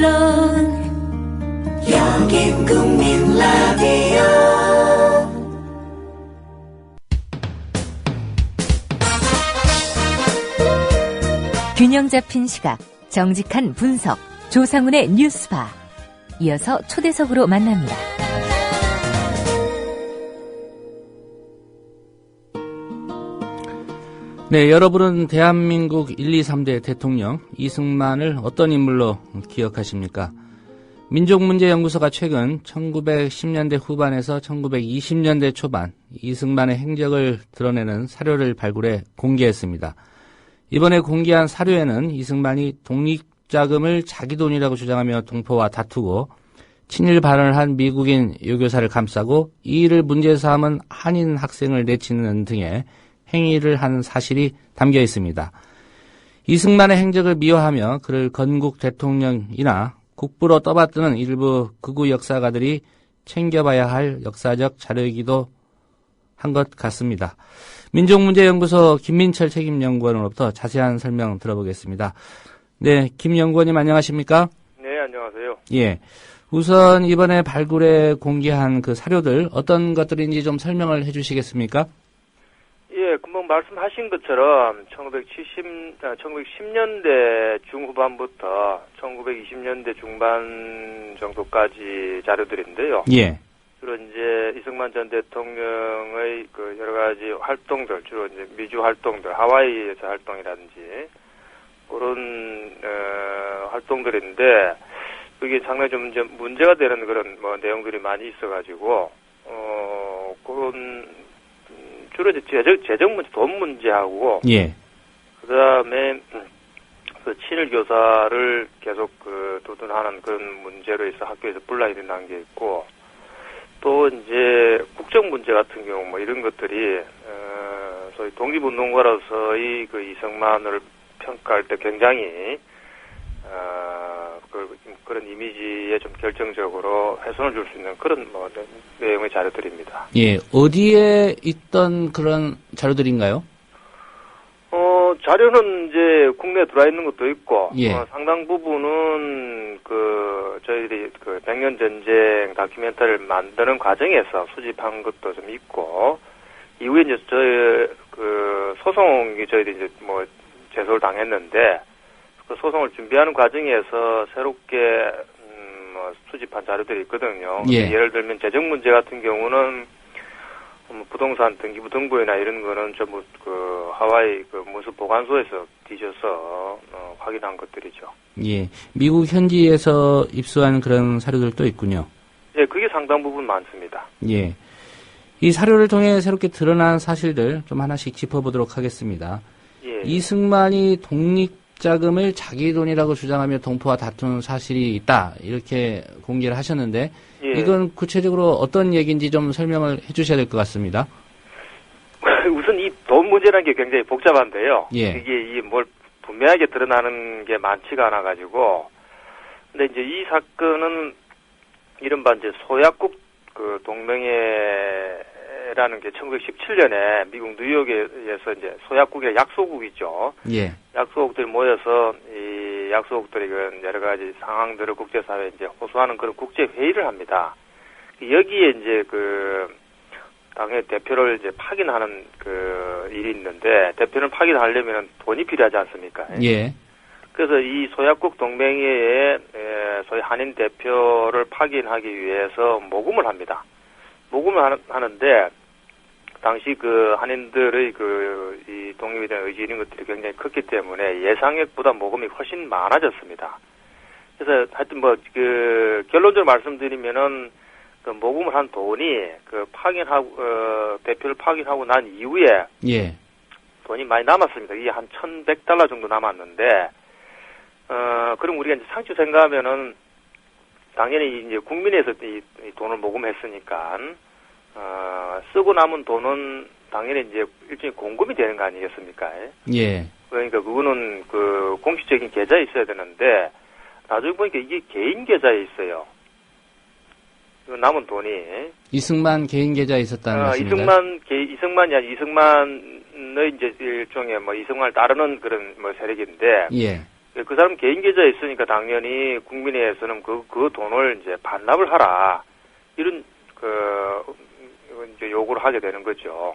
물론 여긴 국민 라디오. 균형 잡힌 시각, 정직한 분석, 조상훈의 뉴스바. 이어서 초대석으로 만납니다. 네, 여러분은 대한민국 1, 2, 3대 대통령 이승만을 어떤 인물로 기억하십니까? 민족문제연구소가 최근 1910년대 후반에서 1920년대 초반 이승만의 행적을 드러내는 사료를 발굴해 공개했습니다. 이번에 공개한 사료에는 이승만이 독립자금을 자기 돈이라고 주장하며 동포와 다투고 친일 발언을 한 미국인 유교사를 감싸고 이 일을 문제 삼은 한인 학생을 내치는 등의 행위를 한 사실이 담겨 있습니다. 이승만의 행적을 미화하며 그를 건국 대통령이나 국부로 떠받드는 일부 극우 역사가들이 챙겨봐야 할 역사적 자료이기도 한 것 같습니다. 민족문제연구소 김민철 책임연구원으로부터 자세한 설명 들어보겠습니다. 네, 김 연구원님 안녕하십니까? 네, 안녕하세요. 예, 우선 이번에 발굴해 공개한 그 사료들 어떤 것들인지 좀 설명을 해주시겠습니까? 예, 금방 말씀하신 것처럼 1910년대 중후반부터 1920년대 중반 정도까지 자료들인데요. 예. 주로 이제 이승만 전 대통령의 그 여러 가지 활동들, 주로 이제 미주 활동들, 하와이에서 활동이라든지 그런 활동들인데 그게 상당히 좀 이제 문제가 되는 그런 뭐 내용들이 많이 있어가지고 그런 주로 이제 재정 문제, 돈 문제하고, 예. 그 다음에, 그 친일 교사를 계속 두둔하는 그런 문제로 해서 학교에서 분란이 일어난 게 있고, 또 이제 국정 문제 같은 경우 뭐 이런 것들이, 소위 독립운동가로서의 그 이승만을 평가할 때 굉장히, 그런 이미지에 좀 결정적으로 훼손을 줄 수 있는 그런 뭐 내용의 자료들입니다. 예, 어디에 있던 그런 자료들인가요? 자료는 이제 국내에 들어와 있는 것도 있고, 예. 상당 부분은 저희들이 백년 전쟁 다큐멘터리를 만드는 과정에서 수집한 것도 좀 있고, 이후에 이제 소송이 저희들이 이제 뭐 제소를 당했는데, 그 소송을 준비하는 과정에서 새롭게 수집한 자료들이 있거든요. 예. 예를 들면 재정 문제 같은 경우는 부동산 등기부 등본이나 이런 거는 전부 하와이 문서 보관소에서 뒤져서 확인한 것들이죠. 예, 미국 현지에서 입수한 그런 사료들도 있군요. 예, 그게 상당 부분 많습니다. 예, 이 사료를 통해 새롭게 드러난 사실들 좀 하나씩 짚어보도록 하겠습니다. 예. 이승만이 독립자금을 자기 돈이라고 주장하며 동포와 다투는 사실이 있다 이렇게 공개를 하셨는데 예. 이건 구체적으로 어떤 얘기인지 좀 설명을 해주셔야 될 것 같습니다. 우선 이 돈 문제라는 게 굉장히 복잡한데요. 예. 이게 뭘 분명하게 드러나는 게 많지가 않아 가지고, 근데 이제 이 사건은 이른바 이제 소약국 동맹회라는 게 1917년에 미국 뉴욕에서 이제 소약국의 약소국이죠. 예. 약소국들이 모여서 이 약소국들이 여러 가지 상황들을 국제사회에 이제 호소하는 그런 국제 회의를 합니다. 여기에 이제 당의 대표를 이제 파견하는 일이 있는데, 대표를 파견하려면 돈이 필요하지 않습니까? 예. 그래서 이 소약국 동맹회에 소위 한인 대표를 파견하기 위해서 모금을 합니다. 모금을 하는데, 당시 한인들의 이 독립에 대한 의지 이런 것들이 굉장히 컸기 때문에 예상액보다 모금이 훨씬 많아졌습니다. 그래서 하여튼 결론적으로 말씀드리면은, 모금을 한 돈이 대표를 파견하고 난 이후에 예. 돈이 많이 남았습니다. 이게 한 $1,100 정도 남았는데, 그럼 우리가 이제 상식 생각하면은 당연히 이제 국민에서 이 돈을 모금했으니까 쓰고 남은 돈은 당연히 이제 일종의 공금이 되는 거 아니겠습니까? 예. 그러니까 그거는 공식적인 계좌에 있어야 되는데, 나중에 보니까 이게 개인 계좌에 있어요. 남은 돈이. 이승만 개인 계좌에 있었다는 말씀인가요? 이승만의 이제 일종의 이승만을 따르는 그런 세력인데. 예. 그 사람 개인 계좌에 있으니까 당연히 국민회에서는 그 돈을 이제 반납을 하라. 이런, 이제 요구를 하게 되는 거죠.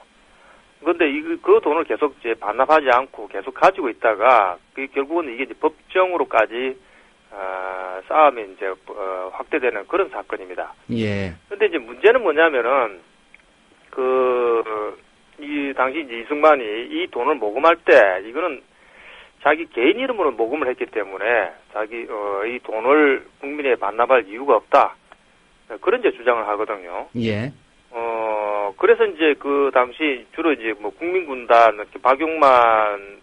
그런데 그 돈을 계속 이제 반납하지 않고 계속 가지고 있다가, 결국은 이게 이제 법정으로까지, 싸움이 이제, 확대되는 그런 사건입니다. 예. 근데 이제 문제는 뭐냐면은, 당시 이제 이승만이 이 돈을 모금할 때, 이거는 자기 개인 이름으로 모금을 했기 때문에, 이 돈을 국민에 반납할 이유가 없다. 그런 이제 주장을 하거든요. 예. 그래서 이제 그 당시 주로 이제 뭐 국민군단, 박용만을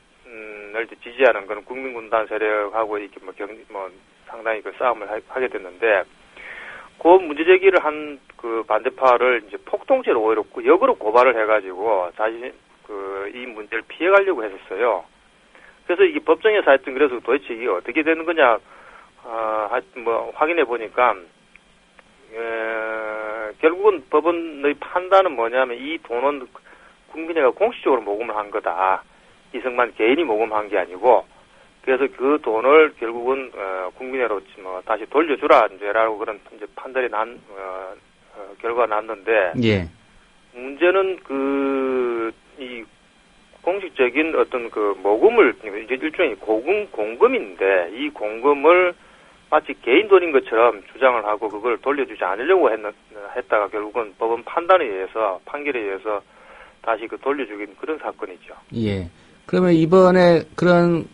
지지하는 그런 국민군단 세력하고 이렇게 상당히 그 싸움을 하게 됐는데, 그 문제 제기를 한 그 반대파를 이제 폭동죄로 오히려 역으로 고발을 해가지고 자신 이 문제를 피해가려고 했었어요. 그래서 이게 법정에서 하여튼 그래서 도대체 이게 어떻게 되는 거냐, 하여튼 확인해 보니까, 결국은 법원의 판단은 뭐냐면 이 돈은 국민회가 공식적으로 모금을 한 거다. 이승만 개인이 모금한 게 아니고, 그래서 그 돈을 결국은 국민회로 다시 돌려주라 이제라고 그런 이제 판단이 결과가 났는데, 예. 문제는 이 공식적인 어떤 모금을 이제 일종의 공금인데 이 공금을 마치 개인 돈인 것처럼 주장을 하고 그걸 돌려주지 않으려고 했다가 결국은 법원 판결에 의해서 다시 돌려주긴 그런 사건이죠. 예. 그러면 이번에 그런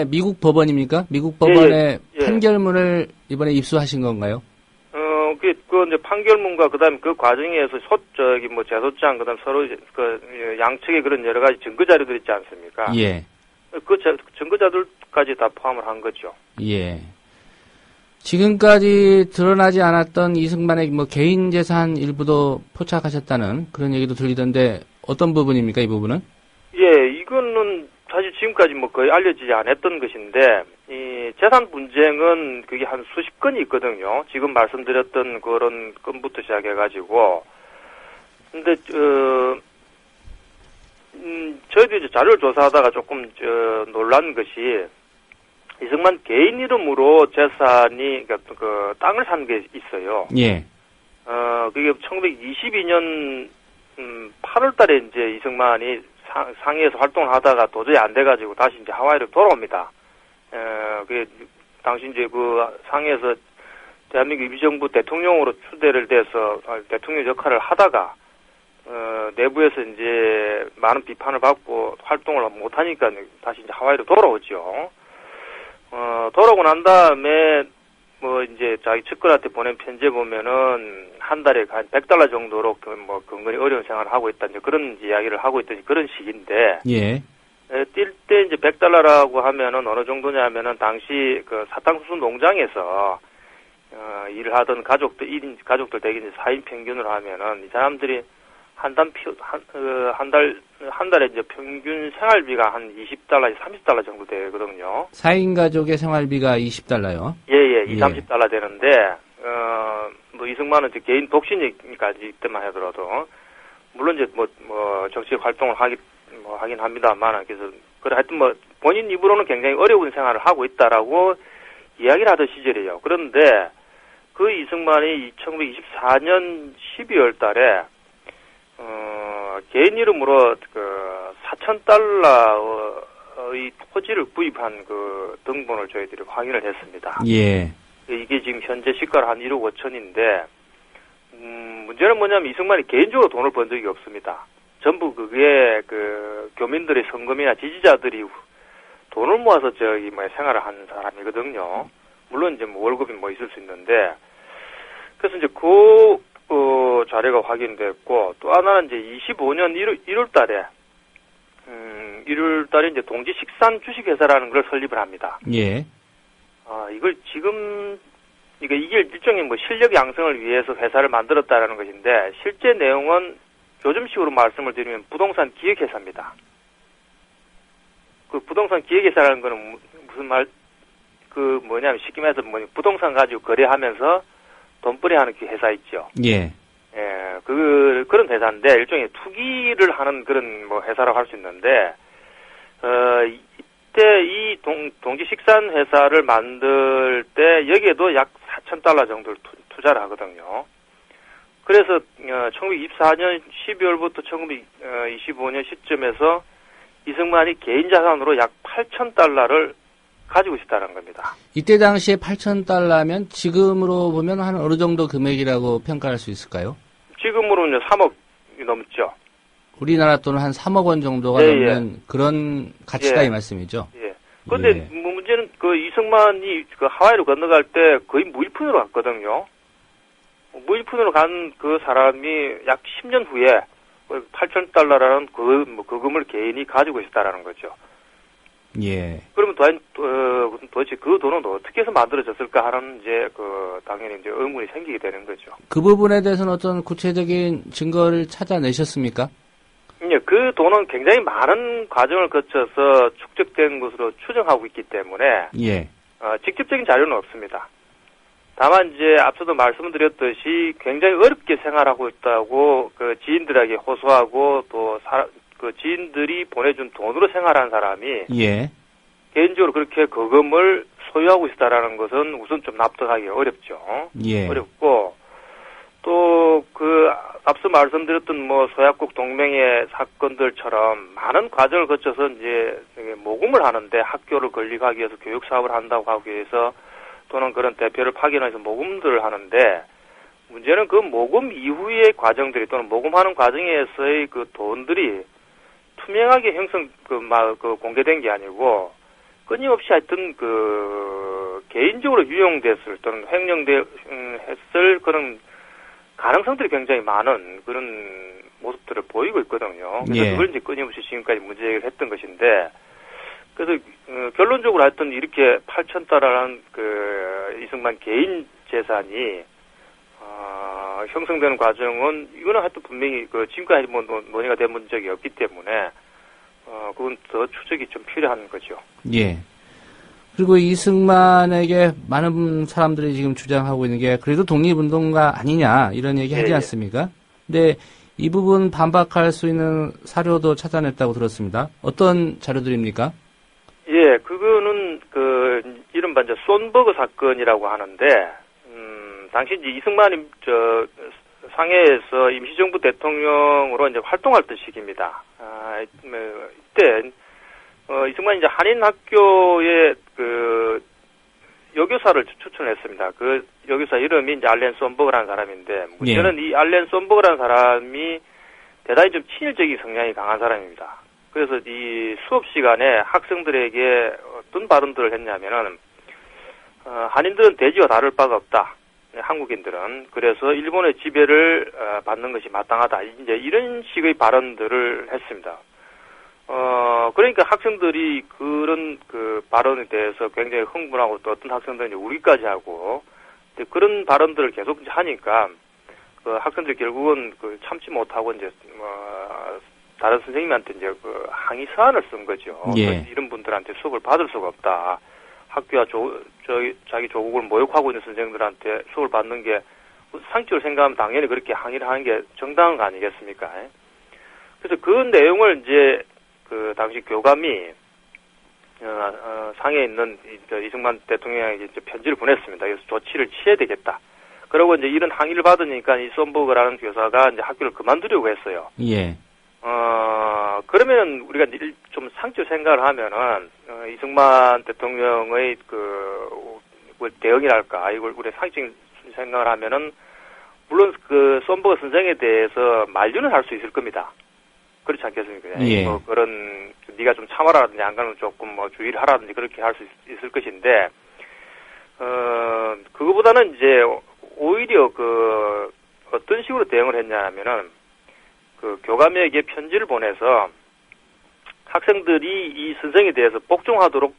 미국 법원입니까? 미국 법원의 판결문을 이번에 입수하신 건가요? 이제 판결문과 그다음 그 과정에서 재소장 그다음 서로 양측의 그런 여러 가지 증거 자료들 있지 않습니까? 예. 그 증거 자료까지 다 포함을 한 거죠. 예. 지금까지 드러나지 않았던 이승만의 개인 재산 일부도 포착하셨다는 그런 얘기도 들리던데 어떤 부분입니까, 이 부분은? 예, 이거는 사실 지금까지 거의 알려지지 않았던 것인데, 이 재산 분쟁은 그게 한 수십 건이 있거든요. 지금 말씀드렸던 그런 건부터 시작해가지고. 근데, 저희도 이제 자료를 조사하다가 조금, 놀란 것이, 이승만 개인 이름으로 재산이, 땅을 산 게 있어요. 예. 그게 1922년, 8월 달에 이제 이승만이 상해에서 활동을 하다가 도저히 안 돼가지고 다시 이제 하와이로 돌아옵니다. 그게 당시 이제 상해에서 대한민국 임시정부 대통령으로 추대를 돼서 대통령 역할을 하다가 내부에서 이제 많은 비판을 받고 활동을 못하니까 다시 이제 하와이로 돌아오죠. 돌아오고 난 다음에 이제 자기 측근한테 보낸 편지에 보면은 한 달에 한 $100 정도로 근근히 어려운 생활을 하고 있다 이제 그런 이야기를 하고 있던 그런 시기인데. 예. 뛸 때 이제 $100라고 하면은 어느 정도냐면은 당시 사탕수수 농장에서 일을 하던 가족들 대개 이제 4인 평균으로 하면은 이 사람들이 한 달에 이제 평균 생활비가 한 $20, $30 정도 되거든요. 4인 가족의 생활비가 $20요? 예, $30 되는데, 이승만은 이제 개인 독신이니까 이때만 하더라도, 물론 이제 정치 활동을 하긴 합니다만, 그래서, 하여튼 본인 입으로는 굉장히 어려운 생활을 하고 있다라고 이야기를 하던 시절이에요. 그런데, 그 이승만이 1924년 12월 달에, 개인 이름으로 $4,000의 토지를 구입한 등본을 저희들이 확인을 했습니다. 예. 이게 지금 현재 시가로 한 1억 5천인데, 문제는 뭐냐면 이승만이 개인적으로 돈을 번 적이 없습니다. 전부 그게 교민들의 성금이나 지지자들이 돈을 모아서 생활을 하는 사람이거든요. 물론 이제 월급이 있을 수 있는데, 그래서 이제 자료가 확인됐고, 또 하나는 이제 25년 1월 달에 이제 동지식산 주식회사라는 걸 설립을 합니다. 예. 이걸 지금, 이게 일종의 실력 양성을 위해서 회사를 만들었다라는 것인데, 실제 내용은 요즘식으로 말씀을 드리면 부동산 기획회사입니다. 그 부동산 기획회사라는 거는 무슨 뭐냐면 쉽게 말해서 부동산 가지고 거래하면서 돈벌이 하는 회사 있죠. 예. 예, 그런 회사인데, 일종의 투기를 하는 그런 회사라고 할 수 있는데, 이때 이 동지 식산 회사를 만들 때 여기에도 약 4,000달러 정도를 투자를 하거든요. 그래서 1924년 12월부터 1925년 시점에서 이승만이 개인 자산으로 약 8,000달러를 가지고 있었다는 겁니다. 이때 당시에 8,000달러면 지금으로 보면 한 어느 정도 금액이라고 평가할 수 있을까요? 지금으로는 3억이 넘죠. 우리나라 돈은 한 3억 원 정도가 넘는 그런 가치다 이 말씀이죠. 예. 그런데 문제는 그 이승만이 그 하와이로 건너갈 때 거의 무일푼으로 갔거든요. 무일푼으로 간 그 사람이 약 10년 후에 8,000달러라는 그 금을 개인이 가지고 있었다라는 거죠. 예. 그러면 도대체 그 돈은 어떻게 해서 만들어졌을까 하는 당연히 이제 의문이 생기게 되는 거죠. 그 부분에 대해서는 어떤 구체적인 증거를 찾아내셨습니까? 예, 그 돈은 굉장히 많은 과정을 거쳐서 축적된 것으로 추정하고 있기 때문에 예. 직접적인 자료는 없습니다. 다만 이제 앞서도 말씀드렸듯이 굉장히 어렵게 생활하고 있다고 그 지인들에게 호소하고 또 그 지인들이 보내준 돈으로 생활한 사람이 예. 개인적으로 그렇게 그 금을 소유하고 있다라는 것은 우선 좀 납득하기 어렵죠. 예. 어렵고 또 그 앞서 말씀드렸던 소약국 동맹의 사건들처럼 많은 과정을 거쳐서 이제 모금을 하는데 학교를 건립하기 위해서 교육 사업을 한다고 하기 위해서 또는 그런 대표를 파견해서 모금들을 하는데 문제는 그 모금 이후의 과정들이 또는 모금하는 과정에서의 그 돈들이 투명하게 공개된 게 아니고 끊임없이 하여튼 개인적으로 유용됐을 또는 횡령했을 그런 가능성들이 굉장히 많은 그런 모습들을 보이고 있거든요. 그래서 그걸 이제 끊임없이 지금까지 문제 제기를 했던 것인데, 그래서 결론적으로 하여튼 이렇게 8,000달러라는 이승만 개인 재산이 형성되는 과정은 이거는 하여튼 분명히 지금까지 논의가 된 적이 없기 때문에 그건 더 추적이 좀 필요한 거죠. 예. 그리고 이승만에게 많은 사람들이 지금 주장하고 있는 게 그래도 독립운동가 아니냐 이런 얘기 하지 않습니까? 근데 이 부분 반박할 수 있는 사료도 찾아냈다고 들었습니다. 어떤 자료들입니까? 예, 그거는 이른바 이제 손버그 사건이라고 하는데 당시 이제 이승만이 상해에서 임시정부 대통령으로 이제 활동할 시기입니다. 이때 이승만이 이제 한인학교에 여교사를 추천했습니다. 그 여교사 이름이 이제 알렌 손버그라는 사람인데 문제는 이 알렌 손버그라는 사람이 대단히 좀 친일적인 성향이 강한 사람입니다. 그래서 이 수업 시간에 학생들에게 어떤 발언들을 했냐면은 한인들은 돼지와 다를 바가 없다. 한국인들은. 그래서 일본의 지배를 받는 것이 마땅하다. 이제 이런 식의 발언들을 했습니다. 그러니까 학생들이 그런 발언에 대해서 굉장히 흥분하고 또 어떤 학생들은 이제 울기까지 하고, 그런 발언들을 계속 이제 하니까, 학생들이 결국은 참지 못하고 이제, 다른 선생님한테 이제 항의 서한을 쓴 거죠. 예. 이런 분들한테 수업을 받을 수가 없다. 학교와 자기 조국을 모욕하고 있는 선생들한테 수업을 받는 게 상식적으로 생각하면 당연히 그렇게 항의를 하는 게 정당한 거 아니겠습니까? 그래서 그 내용을 이제 당시 교감이 상해에 있는 이승만 대통령에게 이제 편지를 보냈습니다. 그래서 조치를 취해야 되겠다. 그리고 이제 이런 항의를 받으니까 이 손버그라는 교사가 이제 학교를 그만두려고 했어요. 예. 그러면은 우리가 좀 상식적으로 생각을 하면은 이승만 대통령의 대응이랄까 이걸 우리 상식적인 생각을 하면은 물론 손버그 선생에 대해서 만류는 할 수 있을 겁니다. 그렇지 않겠습니까? 예. 그런 네가 좀 참아라든지 안 가면 조금 주의를 하라든지 그렇게 할 수 있을 것인데 그거보다는 이제 오히려 어떤 식으로 대응을 했냐면은 교감에게 편지를 보내서 학생들이 이 선생에 대해서 복종하도록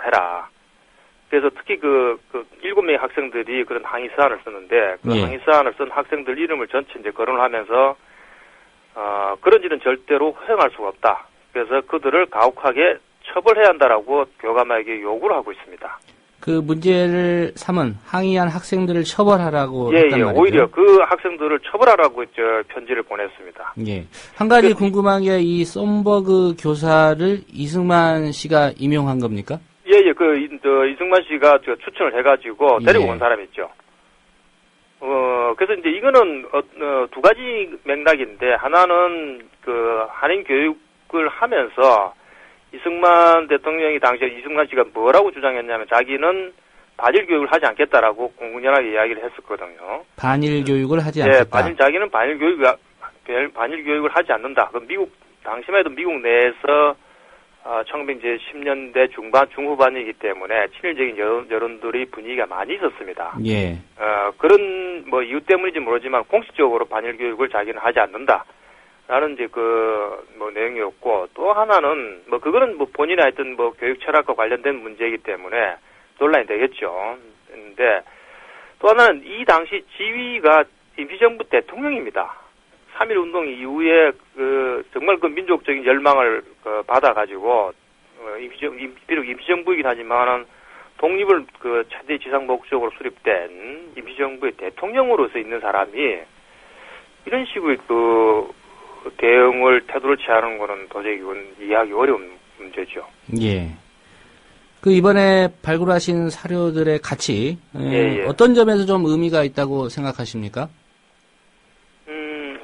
해라. 그래서 특히 7명의 학생들이 그런 항의 서한을 썼는데 항의 서한을 쓴 학생들 이름을 전체 이제 거론을 하면서 그런 일은 절대로 허용할 수가 없다. 그래서 그들을 가혹하게 처벌해야 한다라고 교감에게 요구를 하고 있습니다. 그 문제를 삼은 항의한 학생들을 처벌하라고 예, 했단 예, 말이죠. 오히려 그 학생들을 처벌하라고 편지를 보냈습니다. 예. 한 가지 궁금한 게 이 썸버그 교사를 이승만 씨가 임용한 겁니까? 예, 예, 이승만 씨가 추천을 해가지고 데리고 온 사람이죠. 그래서 이제 이거는, 두 가지 맥락인데, 하나는 한인 교육을 하면서 이승만 대통령이 당시에 이승만 씨가 뭐라고 주장했냐면 자기는 반일 교육을 하지 않겠다라고 공공연하게 이야기를 했었거든요. 반일 교육을 하지 않겠다. 예, 자기는 반일 교육을 하지 않는다. 당시만 해도 미국 내에서 1910년대 중후반이기 때문에 친일적인 여론들이 분위기가 많이 있었습니다. 예. 그런 이유 때문인지 모르지만 공식적으로 반일 교육을 자기는 하지 않는다. 라는 이제 내용이었고, 또 하나는 그거는 본인의 하여튼 교육 철학과 관련된 문제이기 때문에 논란이 되겠죠. 근데 또 하나는 이 당시 지휘가 임시정부 대통령입니다. 3.1 운동 이후에 정말 민족적인 열망을 받아가지고 비록 임시정부이긴 하지만은 독립을 최대 지상 목적으로 수립된 임시정부의 대통령으로서 있는 사람이 이런 식의 태도를 취하는 거는 도저히 이해하기 어려운 문제죠. 예. 이번에 발굴하신 사료들의 가치, 예. 어떤 점에서 좀 의미가 있다고 생각하십니까?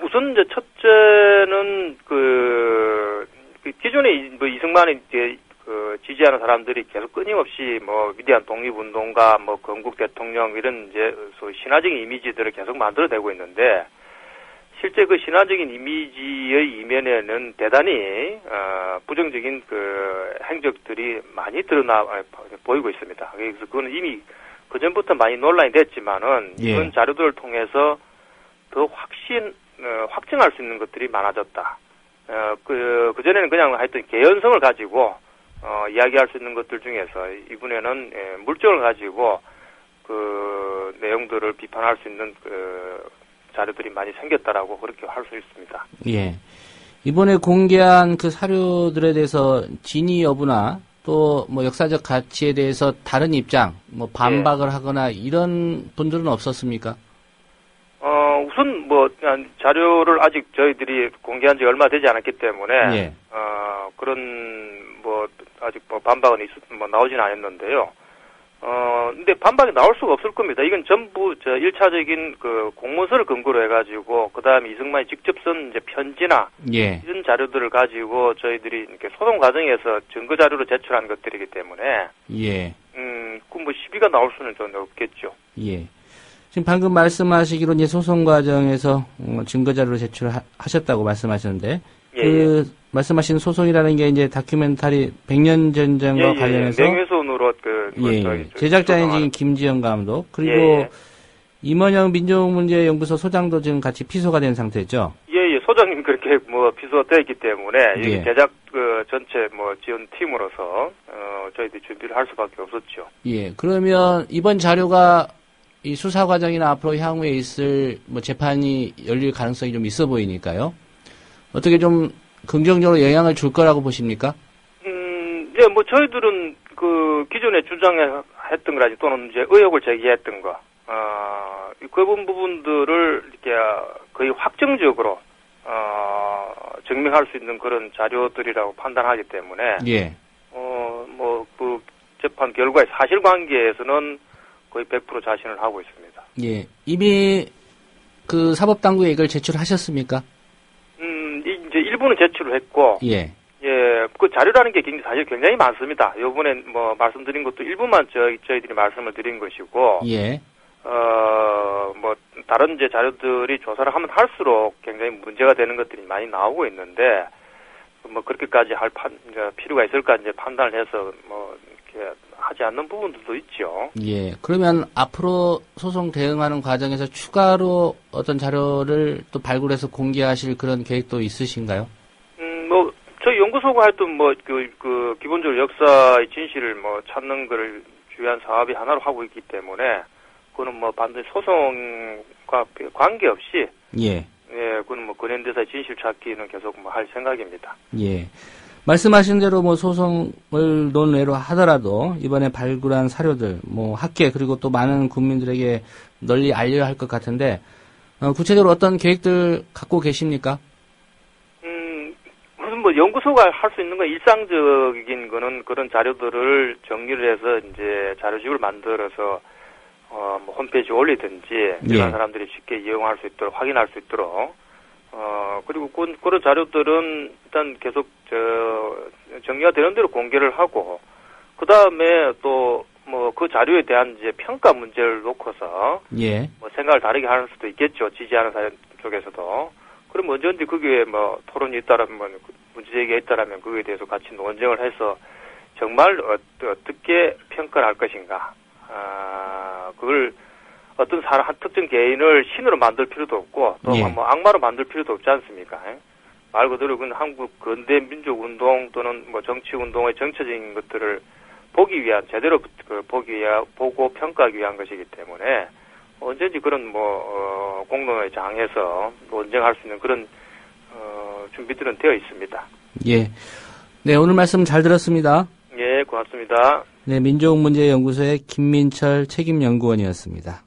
우선 이제 첫째는 기존에 이승만이 지지하는 사람들이 계속 끊임없이 위대한 독립운동가, 건국 대통령 이런 이제 소위 신화적인 이미지들을 계속 만들어내고 있는데 실제 신화적인 이미지의 이면에는 대단히 부정적인 행적들이 많이 보이고 있습니다. 그래서 그거는 이미 그 전부터 많이 논란이 됐지만은 이런 자료들을 통해서 더 확증할 수 있는 것들이 많아졌다. 그전에는 그냥 하여튼 개연성을 가지고, 이야기할 수 있는 것들 중에서 이번에는, 물증을 가지고, 내용들을 비판할 수 있는, 자료들이 많이 생겼다라고 그렇게 할 수 있습니다. 예. 이번에 공개한 사료들에 대해서 진위 여부나 또 역사적 가치에 대해서 다른 입장, 반박을 하거나 이런 분들은 없었습니까? 우선 자료를 아직 저희들이 공개한 지 얼마 되지 않았기 때문에 그런 아직 반박은 나오진 않았는데요. 근데 반박이 나올 수가 없을 겁니다. 이건 전부 1차적인 공문서를 근거로 해가지고 그다음에 이승만이 직접 쓴 이제 편지나 이런 자료들을 가지고 저희들이 이렇게 소송 과정에서 증거 자료로 제출한 것들이기 때문에 시비가 나올 수는 좀 없겠죠. 예. 지금 방금 말씀하시기로 이제 소송 과정에서 증거 자료를 제출하셨다고 말씀하셨는데 말씀하신 소송이라는 게 이제 다큐멘터리 100년 전쟁과 관련해서 명예훼손으로 제작자인 지금 김지영 감독 그리고 임원영 민족문제연구소 소장도 지금 같이 피소가 된 상태죠. 소장님 그렇게 피소되어 있기 때문에 제작 전체 지원팀으로서 저희들이 준비를 할 수밖에 없었죠. 그러면 이번 자료가 이 수사 과정이나 앞으로 향후에 있을 재판이 열릴 가능성이 좀 있어 보이니까요. 어떻게 좀 긍정적으로 영향을 줄 거라고 보십니까? 저희들은 기존에 주장했던 거라지 또는 이제 의혹을 제기했던 거, 그 부분들을 이렇게 거의 확정적으로, 증명할 수 있는 그런 자료들이라고 판단하기 때문에, 재판 결과의 사실관계에서는 거의 100% 자신을 하고 있습니다. 이미 사법당국에 이걸 제출하셨습니까? 이제 일부는 제출을 했고, 그 자료라는 게 사실 굉장히 많습니다. 요번에 말씀드린 것도 일부만 저희들이 말씀을 드린 것이고, 다른 이제 자료들이 조사를 하면 할수록 굉장히 문제가 되는 것들이 많이 나오고 있는데, 그렇게까지 할 필요가 있을까 이제 판단을 해서 이렇게 하지 않는 부분들도 있죠. 그러면 앞으로 소송 대응하는 과정에서 추가로 어떤 자료를 또 발굴해서 공개하실 그런 계획도 있으신가요? 저희 연구소가 하여튼 기본적으로 역사의 진실을 찾는 거를 주요한 사업이 하나로 하고 있기 때문에, 그거는 반드시 소송과 관계없이, 그거는 근현대사의 진실 찾기는 계속 할 생각입니다. 말씀하신 대로 뭐 소송을 논외로 하더라도 이번에 발굴한 사료들, 뭐 학계 그리고 또 많은 국민들에게 널리 알려야 할 것 같은데 구체적으로 어떤 계획들 갖고 계십니까? 무슨 뭐 연구소가 할 수 있는 건 일상적인 거는 그런 자료들을 정리를 해서 이제 자료집을 만들어서 뭐 홈페이지에 올리든지 일반 사람들이 쉽게 이용할 수 있도록 확인할 수 있도록 그리고 그런 자료들은 일단 계속 정리가 되는 대로 공개를 하고 그 다음에 또 뭐 그 자료에 대한 이제 평가 문제를 놓고서 뭐 생각을 다르게 하는 수도 있겠죠. 지지하는 사람 쪽에서도. 그럼 언제든지 거기에 뭐 토론이 있다라면 문제제기가 있다라면 그거에 대해서 같이 논쟁을 해서 정말 어떻게 평가를 할 것인가. 그걸 어떤 사람 한 특정 개인을 신으로 만들 필요도 없고 또 뭐 악마로 만들 필요도 없지 않습니까? 말 그대로 그 한국 근대 민족 운동 또는 뭐 정치 운동의 정체적인 것들을 보기 위한 제대로 보고 평가하기 위한 것이기 때문에 언제든지 그런 뭐 공론의 장에서 논쟁할 수 있는 그런 준비들은 되어 있습니다. 예. 네, 오늘 말씀 잘 들었습니다. 예, 고맙습니다. 네, 민족문제연구소의 김민철 책임연구원이었습니다.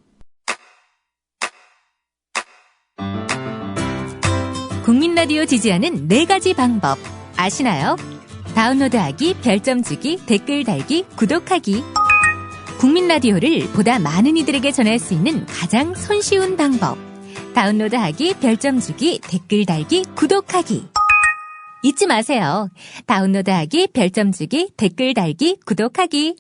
국민라디오 지지하는 4가지 방법 아시나요? 다운로드하기, 별점 주기, 댓글 달기, 구독하기. 국민라디오를 보다 많은 이들에게 전할 수 있는 가장 손쉬운 방법. 다운로드하기, 별점 주기, 댓글 달기, 구독하기. 잊지 마세요. 다운로드하기, 별점 주기, 댓글 달기, 구독하기.